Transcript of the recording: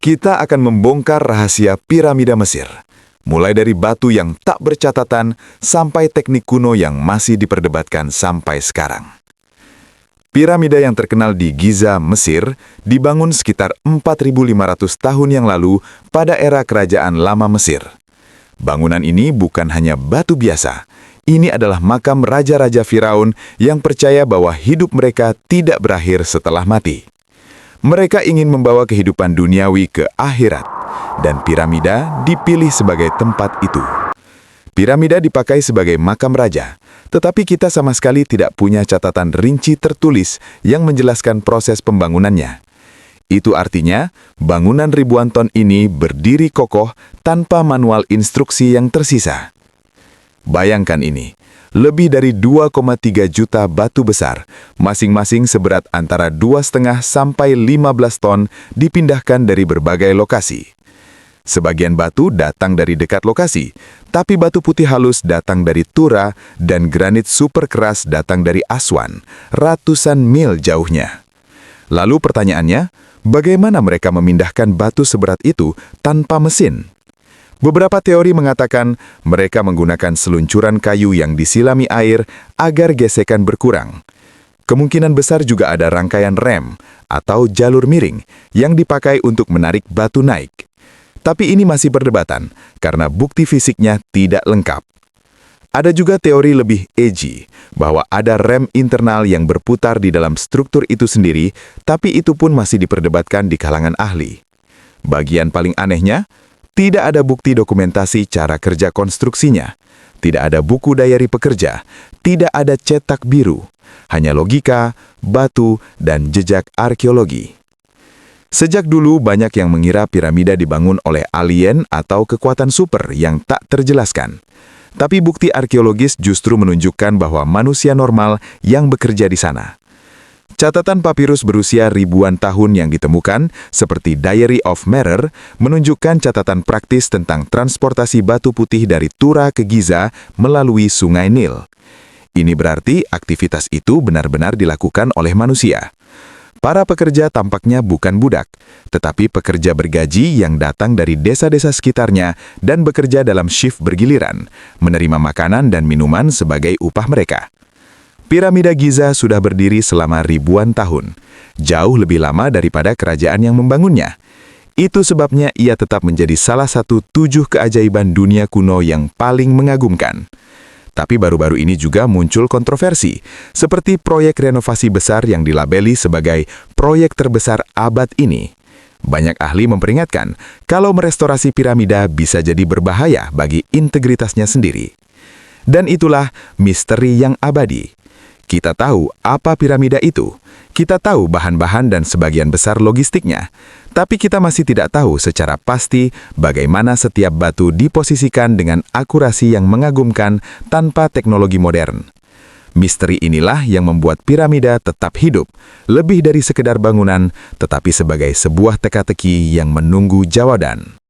Kita akan membongkar rahasia piramida Mesir, mulai dari batu yang tak bercatatan sampai teknik kuno yang masih diperdebatkan sampai sekarang. Piramida yang terkenal di Giza, Mesir, dibangun sekitar 4.500 tahun yang lalu pada era Kerajaan Lama Mesir. Bangunan ini bukan hanya batu biasa. Ini adalah makam raja-raja Firaun yang percaya bahwa hidup mereka tidak berakhir setelah mati. Mereka ingin membawa kehidupan duniawi ke akhirat, dan piramida dipilih sebagai tempat itu. Piramida dipakai sebagai makam raja, tetapi kita sama sekali tidak punya catatan rinci tertulis yang menjelaskan proses pembangunannya. Itu artinya, bangunan ribuan ton ini berdiri kokoh tanpa manual instruksi yang tersisa. Bayangkan ini, lebih dari 2,3 juta batu besar, masing-masing seberat antara 2,5 sampai 15 ton dipindahkan dari berbagai lokasi. Sebagian batu datang dari dekat lokasi, tapi batu putih halus datang dari Tura dan granit super keras datang dari Aswan, ratusan mil jauhnya. Lalu pertanyaannya, bagaimana mereka memindahkan batu seberat itu tanpa mesin? Beberapa teori mengatakan mereka menggunakan seluncuran kayu yang disilami air agar gesekan berkurang. Kemungkinan besar juga ada rangkaian rem atau jalur miring yang dipakai untuk menarik batu naik. Tapi ini masih perdebatan karena bukti fisiknya tidak lengkap. Ada juga teori lebih edgy bahwa ada rem internal yang berputar di dalam struktur itu sendiri, tapi itu pun masih diperdebatkan di kalangan ahli. Bagian paling anehnya, tidak ada bukti dokumentasi cara kerja konstruksinya. Tidak ada buku dayari pekerja. Tidak ada cetak biru. Hanya logika, batu, dan jejak arkeologi. Sejak dulu banyak yang mengira piramida dibangun oleh alien atau kekuatan super yang tak terjelaskan. Tapi bukti arkeologis justru menunjukkan bahwa manusia normal yang bekerja di sana. Catatan papirus berusia ribuan tahun yang ditemukan, seperti Diary of Merer, menunjukkan catatan praktis tentang transportasi batu putih dari Tura ke Giza melalui Sungai Nil. Ini berarti aktivitas itu benar-benar dilakukan oleh manusia. Para pekerja tampaknya bukan budak, tetapi pekerja bergaji yang datang dari desa-desa sekitarnya dan bekerja dalam shift bergiliran, menerima makanan dan minuman sebagai upah mereka. Piramida Giza sudah berdiri selama ribuan tahun, jauh lebih lama daripada kerajaan yang membangunnya. Itu sebabnya ia tetap menjadi salah satu 7 keajaiban dunia kuno yang paling mengagumkan. Tapi baru-baru ini juga muncul kontroversi, seperti proyek renovasi besar yang dilabeli sebagai proyek terbesar abad ini. Banyak ahli memperingatkan kalau merestorasi piramida bisa jadi berbahaya bagi integritasnya sendiri. Dan itulah misteri yang abadi. Kita tahu apa piramida itu. Kita tahu bahan-bahan dan sebagian besar logistiknya. Tapi kita masih tidak tahu secara pasti bagaimana setiap batu diposisikan dengan akurasi yang mengagumkan tanpa teknologi modern. Misteri inilah yang membuat piramida tetap hidup, lebih dari sekedar bangunan, tetapi sebagai sebuah teka-teki yang menunggu jawaban.